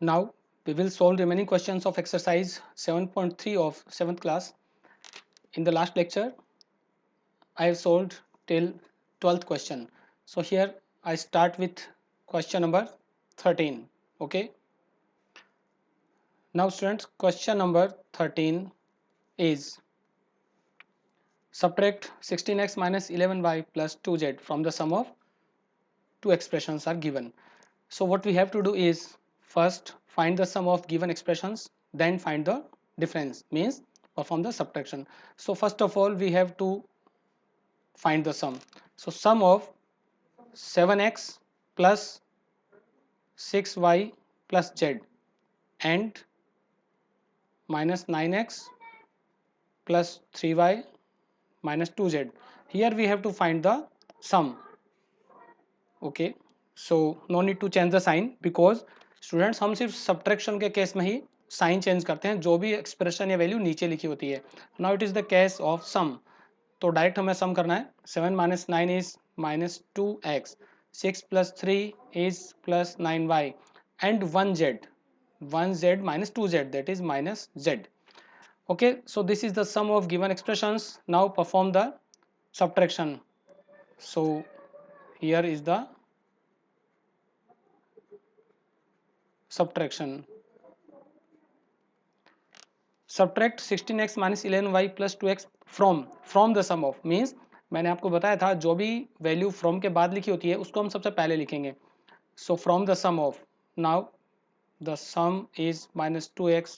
Now we will solve remaining questions of exercise 7.3 of 7th class. In the last lecture, I have solved till 12th question. So here I start with question number 13. Okay. Now students, question number 13 is subtract 16x minus 11y plus 2z from the sum of two expressions are given. So what we have to do is first find the sum of given expressions, then find the difference, means perform the subtraction. So first of all we have to find the sum. So sum of 7x plus 6y plus z and minus 9x plus 3y minus 2z. Here we have to find the sum. Okay, so no need to change the sign because students हम सिर्फ subtraction के case में ही sign change करते हैं जो भी expression या value नीचे लिखी होती है. Now it is the case of sum. तो डायरेक्ट हमें सम करना है. 7 minus 9 is minus 2x, 6 plus 3 is plus 9y and 1z minus 2z, that is minus z. Okay, so this is the sum of given expressions. Now perform the subtraction. So here is the subtraction. Subtract 16x minus 11y plus 2x from the sum of, means मैंने आपको बताया था जो भी value from के बाद लिखी होती है उसको हम सबसे पहले लिखेंगे. So from the sum of, now the sum is minus 2x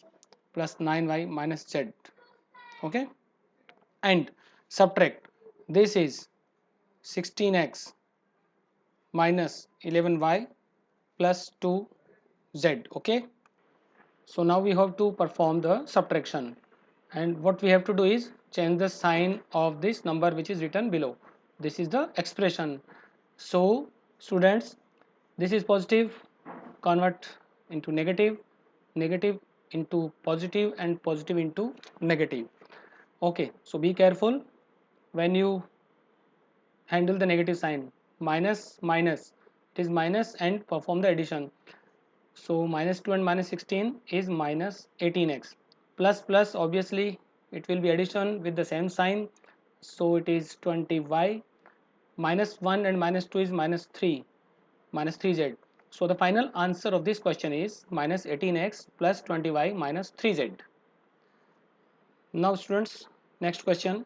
plus 9y minus z. Okay, and subtract, this is 16x minus 11y plus 2z. Okay, so now we have to perform the subtraction, and what we have to do is change the sign of this number which is written below. This is the expression. So students, this is positive, convert into negative, negative into positive, and positive into negative. Okay, so be careful when you handle the negative sign. Minus minus, it is minus, and perform the addition. So minus 2 and minus 16 is minus 18x. Plus plus, obviously it will be addition with the same sign. So it is 20y. Minus 1 and minus 2 is minus 3, minus 3z. So the final answer of this question is minus 18x plus 20y minus 3z. Now students, next question,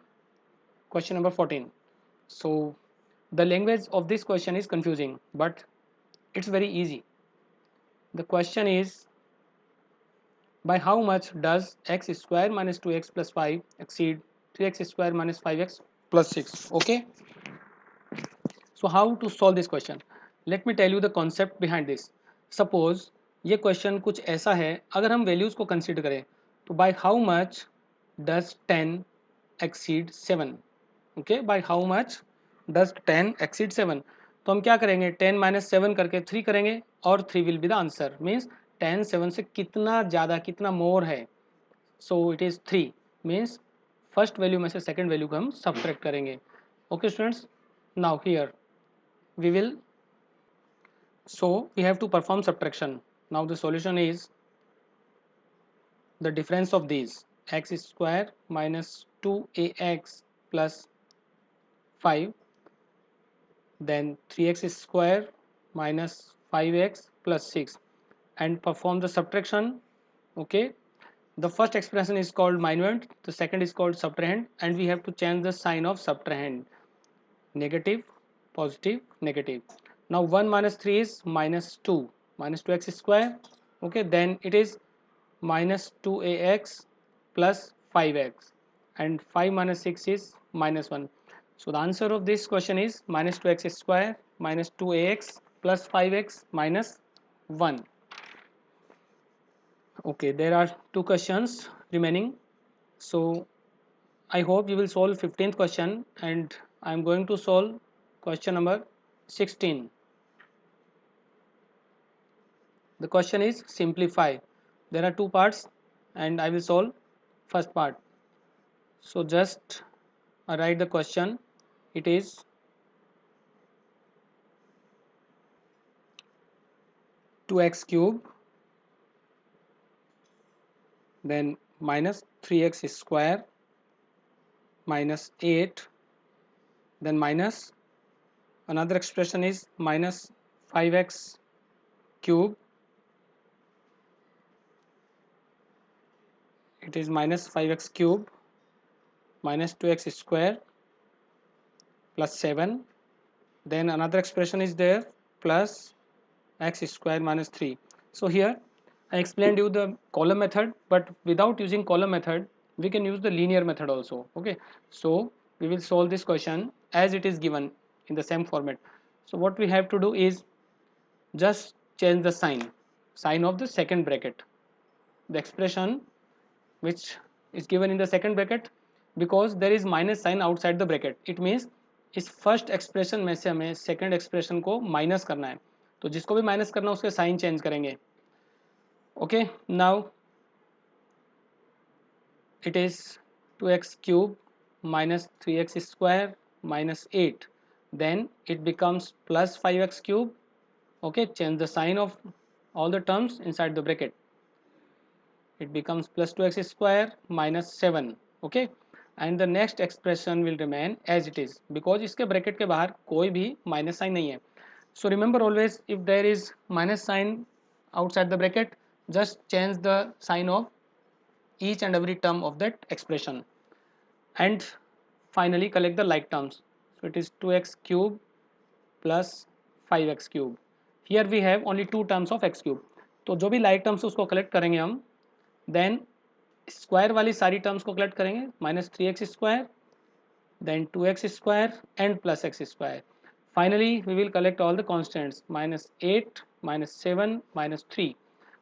question number 14. So the language of this question is confusing, but it's very easy. The question is, by how much does x square minus 2x plus 5 exceed 3x square minus 5x plus 6? Okay, so how to solve this question? Let me tell you the concept behind this. Suppose ये question कुछ ऐसा है, अगर हम values को consider करें तो by how much does 10 exceed 7. Okay, by how much does 10 exceed 7. तो हम क्या करेंगे, 10 माइनस 7 करके 3 करेंगे और 3 will be the answer. Means 10 7 से कितना ज़्यादा, कितना मोर है. So it is 3. Means first value में से सेकेंड वैल्यू को हम सब्ट्रैक्ट करेंगे. Okay students, now here we will, so we have to perform subtraction. Now the solution is the difference of these, x square minus 2ax plus 5, then 3x square minus 5x plus 6, and perform the subtraction. Okay, the first expression is called minuend, the second is called subtrahend, and we have to change the sign of subtrahend. Negative, positive, negative. Now 1 minus 3 is minus 2, minus 2x square. Okay, then it is minus 2ax plus 5x, and 5 minus 6 is minus 1. So the answer of this question is minus 2x square minus 2ax plus 5x minus 1. Okay, there are two questions remaining. So I hope you will solve 15th question, and I am going to solve question number 16. The question is simplify. There are two parts and I will solve first part. So just write the question. It is 2x cube then minus 3x square minus 8, then minus another expression is minus 5x cube, it is minus 5x cube minus 2x square plus 7, then another expression is there plus x square minus 3. So here I explained you the column method, but without using column method we can use the linear method also. Okay, so we will solve this question as it is given in the same format. So what we have to do is just change the sign of the second bracket, the expression which is given in the second bracket, because there is minus sign outside the bracket, it means इस first expression में से हमें second expression को minus करना है, तो जिसको भी माइनस करना है उसके साइन चेंज करेंगे. Okay, now it is 2x cube minus 3x square minus 8, then it becomes plus 5x cube. Okay, change the sign of all the terms inside the bracket, it becomes plus 2x square minus 7. Okay, and the next expression will remain as it is because इसके bracket के बाहर कोई भी minus sign नहीं है. So remember always, if there is minus sign outside the bracket, just change the sign of each and every term of that expression, and finally collect the like terms. So it is 2x cube plus 5x cube. Here we have only two terms of x cube, तो जो भी like terms उसको collect करेंगे हम, then square वाली सारी terms को collect करेंगे, minus 3x square then 2x square and plus x square. Finally we will collect all the constants, minus 8 minus 7 minus 3.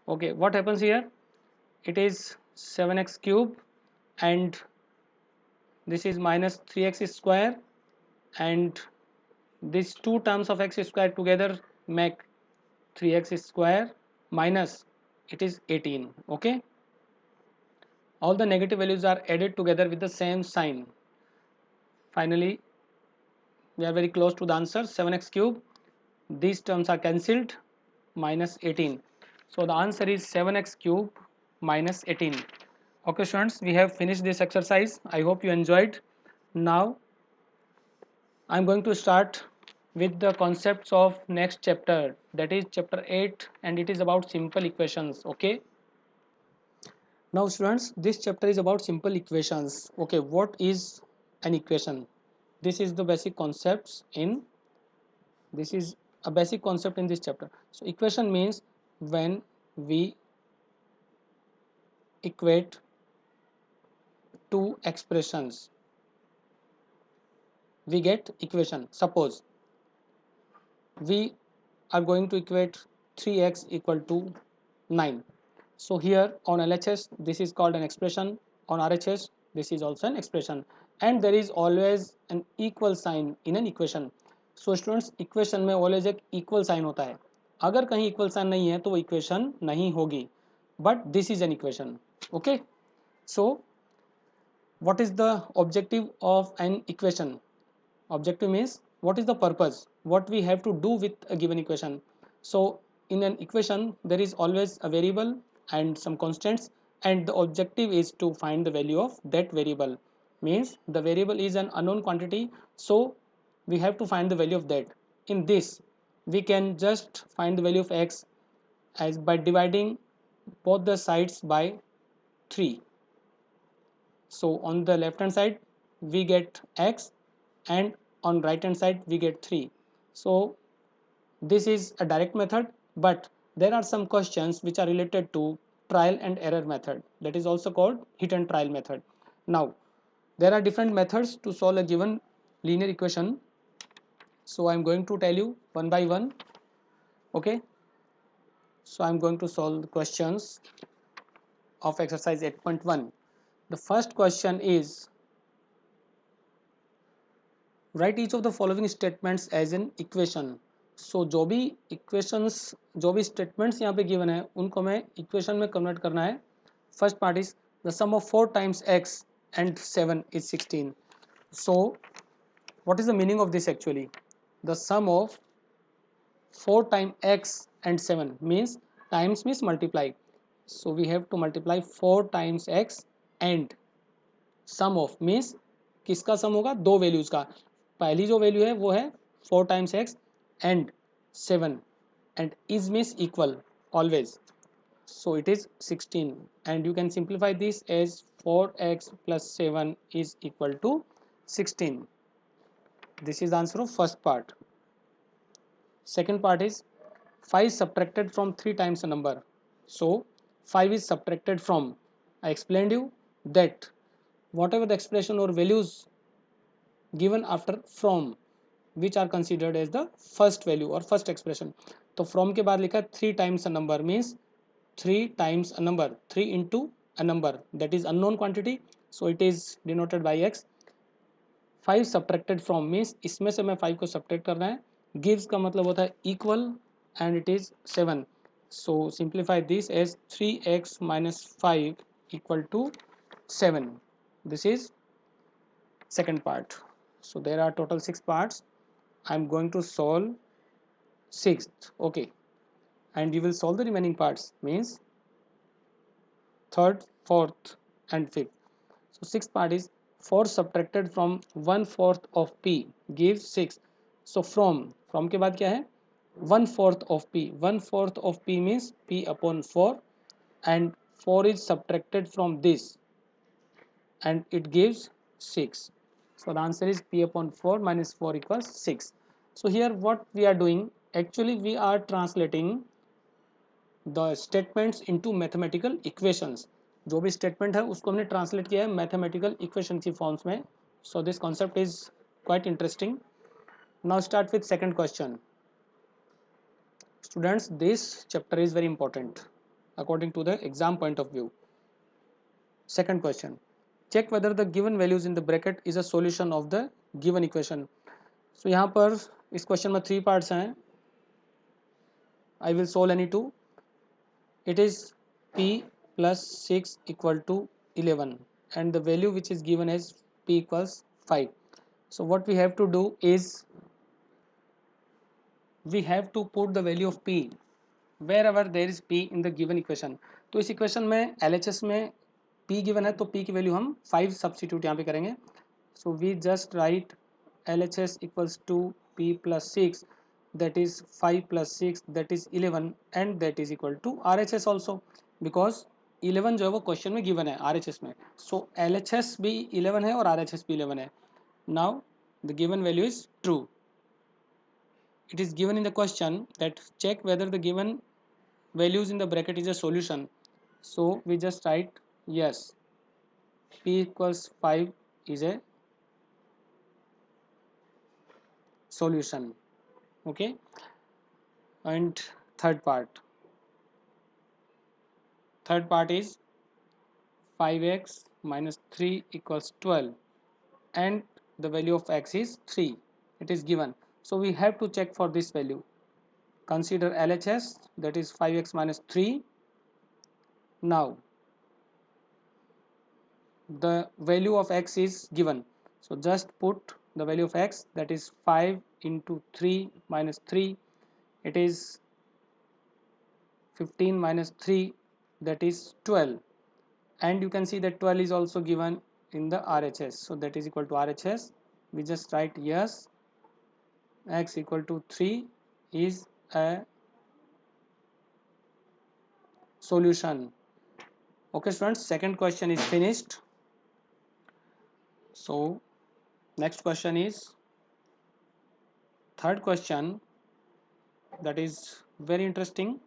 Okay, what happens here, it is 7x cube and this is minus 3x square, and these two terms of x square together make 3x square minus it is 18. Okay, all the negative values are added together with the same sign. Finally we are very close to the answer, 7x cube, these terms are cancelled, minus 18. So the answer is 7x cube minus 18. Okay students, we have finished this exercise. I hope you enjoyed. Now I am going to start with the concepts of next chapter, that is chapter 8, and it is about simple equations. Okay, now students, this chapter is about simple equations. Okay, what is an equation? This is the basic concepts in this is a basic concept in this chapter. So equation means when we equate two expressions we get equation. Suppose we are going to equate 3x equal to 9. So here on LHS this is called an expression, on RHS this is also an expression, and there is always an equal sign in an equation. So students, equation में always एक equal sign होता है, अगर कहीं equal sign नहीं है तो वो equation नहीं होगी, but this is an equation. Okay, so what is the objective of an equation? Objective means what is the purpose, what we have to do with a given equation. So in an equation there is always a variable and some constants, and the objective is to find the value of that variable. Means the variable is an unknown quantity, so we have to find the value of that. In this we can just find the value of x as by dividing both the sides by 3. So on the left hand side we get x, and on right hand side we get 3. So this is a direct method, but there are some questions which are related to trial and error method, that is also called hit and trial method. Now there are different methods to solve a given linear equation, so I am going to tell you one by one. Okay, so I am going to solve the questions of exercise 8.1. The first question is, write each of the following statements as an equation. So जो भी equations, जो भी statements यहाँ पे given है उनको हमें equation में convert करना है. First part is the sum of 4 times x and 7 is 16. So what is the meaning of this actually? The sum of 4 times x and 7 means times means multiply. so we have to multiply 4 times x and sum of means किसका sum होगा, दो values का. पहली जो value है वो है 4 times x and 7 and is means equal always, so it is 16 and you can simplify this as 4x plus 7 is equal to 16. This is the answer of first part. Second part is 5 subtracted from 3 times a number. So 5 is subtracted from, I explained you that whatever the expression or values given after from which are considered as the first value or first expression. तो from के बाद लिखा 3 times a number means 3 times a number, 3 into a number that is unknown quantity, so it is denoted by x. 5 subtracted from means इसमें से मैं 5 को subtract करना है, gives का मतलब होता है equal and it is 7, so simplify this as 3x minus 5 equal to 7. This is second part. So there are total 6 parts. I am going to solve sixth, okay, and you will solve the remaining parts means third, fourth and fifth. So sixth part is 4 subtracted from 1/4 of p gives 6. So from के बाद क्या है, 1/4 of p, 1/4 of p means p upon 4 and 4 is subtracted from this and it gives 6. So the answer is p upon 4 minus 4 equals 6. So here what we are doing, actually we are translating the statements into mathematical equations. जो भी statement है उसको हमने translate किया है mathematical equation की forms में. So this concept is quite interesting. Now start with second question. Students, this chapter is very important according to the exam point of view. Second question. Check whether the given values in the bracket is a solution of the given equation. So यहाँ पर इस question में 3 parts हैं. I will solve any two. It is p plus 6 equal to 11 and the value which is given as p equals 5. So what we have to do is we have to put the value of p wherever there is p in the given equation. तो इस equation में LHS में p given है तो p की value हम 5 substitute यहाँ पे करेंगे. So we just write LHS equals to p plus 6 that is 5 plus 6 that is 11 and that is equal to RHS also because 11 जो है वो क्वेश्चन में गिवन है RHS में. So LHS भी 11 है और RHS भी 11 है. Now the given value is true. It is given in the question that check whether the given values in the bracket is a solution. So we just write yes, p equals 5 is a solution. Okay, and third part is 5x minus 3 equals 12 and the value of x is 3, it is given. So we have to check for this value. Consider LHS, that is 5x minus 3. Now the value of x is given, so just put the value of x, that is 5 into 3 minus 3, it is 15 minus 3, that is 12, and you can see that 12 is also given in the RHS, so that is equal to RHS. We just write yes, x equal to 3 is a solution. Okay students, second question is finished. So next question is third question, that is very interesting.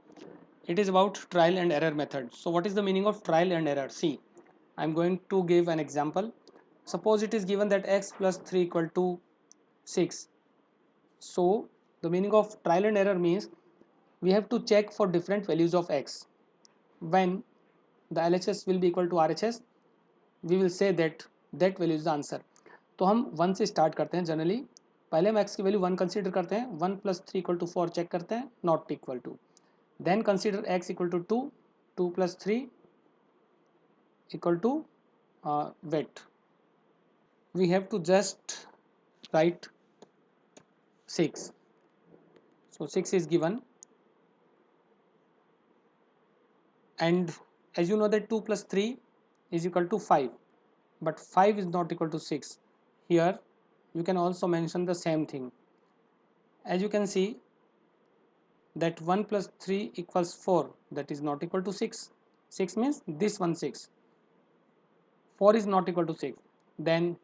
It is about trial and error method. So what is the meaning of trial and error? See, I am going to give an example. Suppose it is given that x plus 3 equal to 6. So the meaning of trial and error means we have to check for different values of x. When the LHS will be equal to RHS, we will say that that value is the answer. तो हम 1 से start करते हैं generally. पहले हम x की value 1 consider करते हैं, 1 plus 3 equal to 4 चेक करते हैं, not equal to. Then consider x equal to 2, 2 plus 3 equal to wait. We have to just write 6. So 6 is given and as you know that 2 plus 3 is equal to 5, but 5 is not equal to 6. Here you can also mention the same thing. As you can see that 1 plus 3 equals 4, that is not equal to 6. 6 means this one 6. 4 is not equal to 6. Then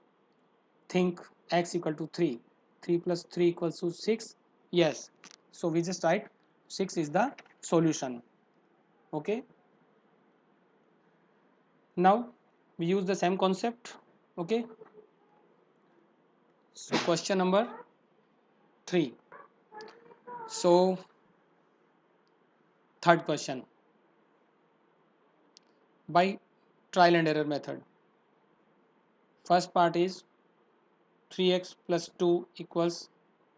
think x equal to 3. 3 plus 3 equals to 6. Yes. So we just write 6 is the solution. Okay. Now we use the same concept. Okay. So question number 3. So third question, by trial and error method. First part is 3x plus 2 equals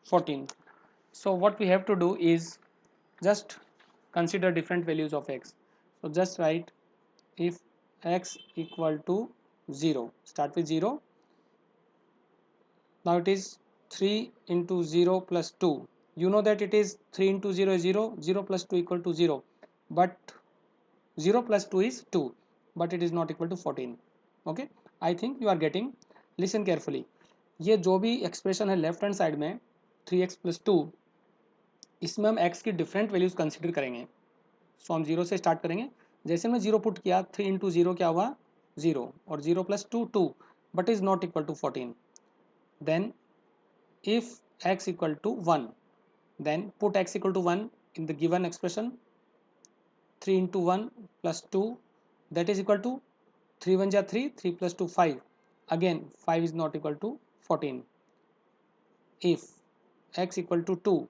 14. So what we have to do is just consider different values of x. So just write if x equal to 0, start with 0. Now it is 3 into 0 plus 2. You know that it is 3 into 0 is 0, 0 plus 2 equal to 0. But 0 plus 2 is 2, but it is not equal to 14. Okay, I think you are getting. Listen carefully. ये जो भी expression है left hand side में 3x plus 2, इसमें हम x की different values consider करेंगे. सो हम 0 से स्टार्ट करेंगे. जैसे मैं 0 पुट किया 3 इंटू 0 क्या हुआ 0 और 0 plus 2 2 but is not equal to 14. Then if x equal to 1, then put x equal to 1 in the given expression. 3 into 1 plus 2, that is equal to 3 1 ja 3, 3 plus 2 5. Again 5 is not equal to 14. If x equal to 2,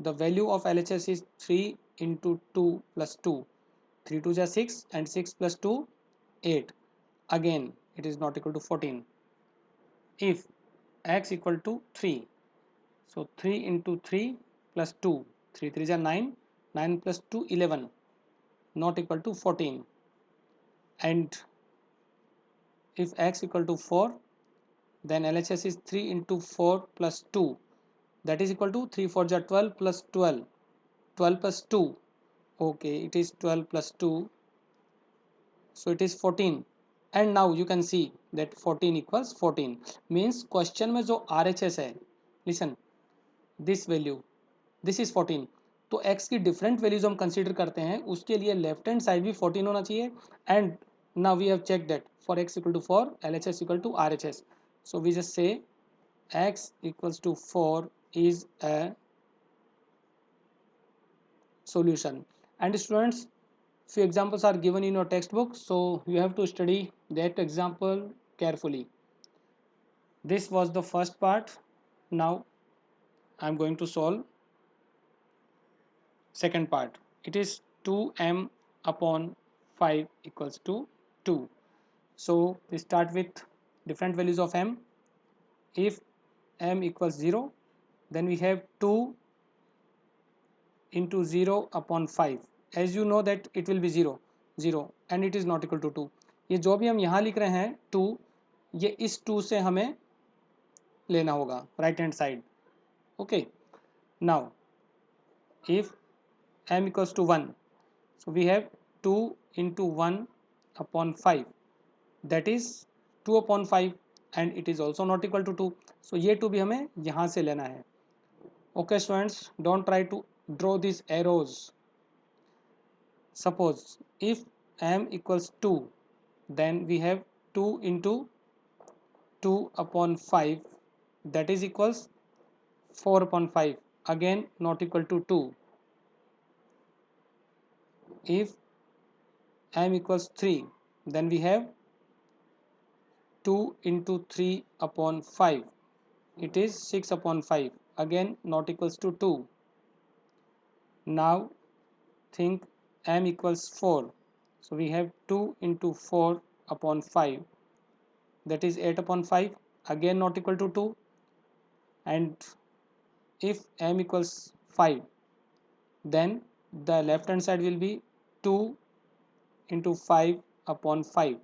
the value of LHS is 3 into 2 plus 2. 3 2 ja 6 and 6 plus 2 8. Again it is not equal to 14. If x equal to 3, so 3 into 3 plus 2, 3 3 ja 9, 9 plus 2 11, not equal to 14. And if x equal to 4, then LHS is 3 into 4 plus 2, that is equal to 3 4 ja 12 plus 12, 12 plus 2, okay, it is 12 plus 2, so it is 14. And now you can see that 14 equals 14, means question में जो RHS है, listen, this value, this is 14. तो x की different values हम consider करते हैं, उसके लिए लेफ्ट हैंड साइड भी 14 होना चाहिए. And now we have check that for x equal to 4 LHS equal to RHS. So we just say x equals to 4 is a solution. And students, few examples are given in your textbook, so you have to study that example carefully. This was the first part. Now I am going to solve second part. It is 2m upon 5 equals to 2. So we start with different values of m. If m equals 0, then we have 2 into 0 upon 5. As you know that it will be 0 0 and it is not equal to 2. ये जो भी हम यहाँ लिख रहे हैं 2, ये इस 2 से हमें लेना होगा right hand side. Okay, now if m equals to 1, so we have 2 into 1 upon 5, that is 2 upon 5 and it is also not equal to 2. so ये 2 भी हमें यहाँ से लेना है. Okay students, don't try to draw these arrows. Suppose if m equals 2, then we have 2 into 2 upon 5, that is equals 4 upon 5, again not equal to 2. If m equals 3, then we have 2 into 3 upon 5, it is 6 upon 5, again not equals to 2. Now think m equals 4, so we have 2 into 4 upon 5, that is 8 upon 5, again not equal to 2. And if m equals 5, then the left hand side will be 2 into 5 upon 5,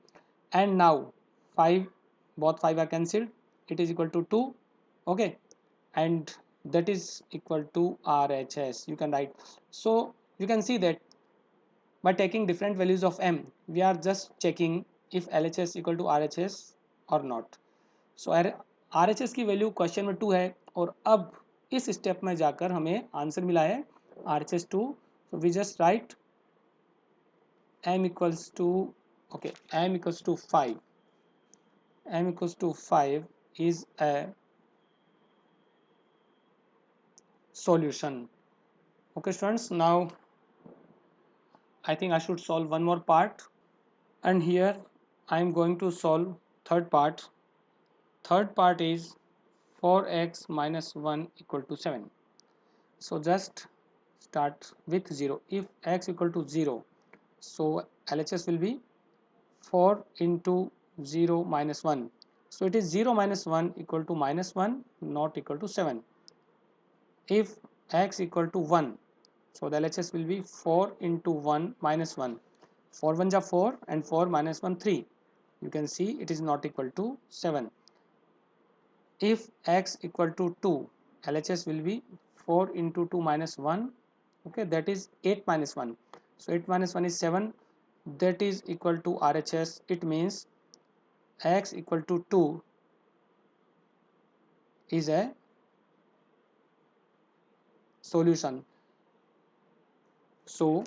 and now 5, both 5 are cancelled, it is equal to 2. Okay, and that is equal to RHS, you can write. So you can see that by taking different values of m, we are just checking if LHS equal to RHS or not. So RHS की value question में 2 है और अब इस step में जाकर हमें answer मिला है RHS 2. so we just write m equals to m equals to 5. m equals to 5 is a solution. Okay students, now I think I should solve one more part, and here I am going to solve third part. Third part is 4x minus 1 equal to 7. So just start with 0. If x equal to 0, so LHS will be 4 into 0 minus 1. So it is 0 minus 1 equal to minus 1, not equal to 7. If x equal to 1, so the LHS will be 4 into 1 minus 1. 4 1 ja 4 and 4 minus 1 3. You can see it is not equal to 7. If x equal to 2, LHS will be 4 into 2 minus 1, okay, that is 8 minus 1. So 8 minus 1 is 7, that is equal to RHS. It means x equal to 2 is a solution. So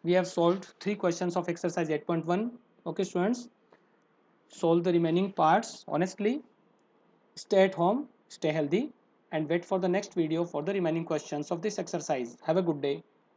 we have solved 3 questions of exercise 8.1. Okay students, solve the remaining parts honestly, stay at home, stay healthy, and wait for the next video for the remaining questions of this exercise. Have a good day.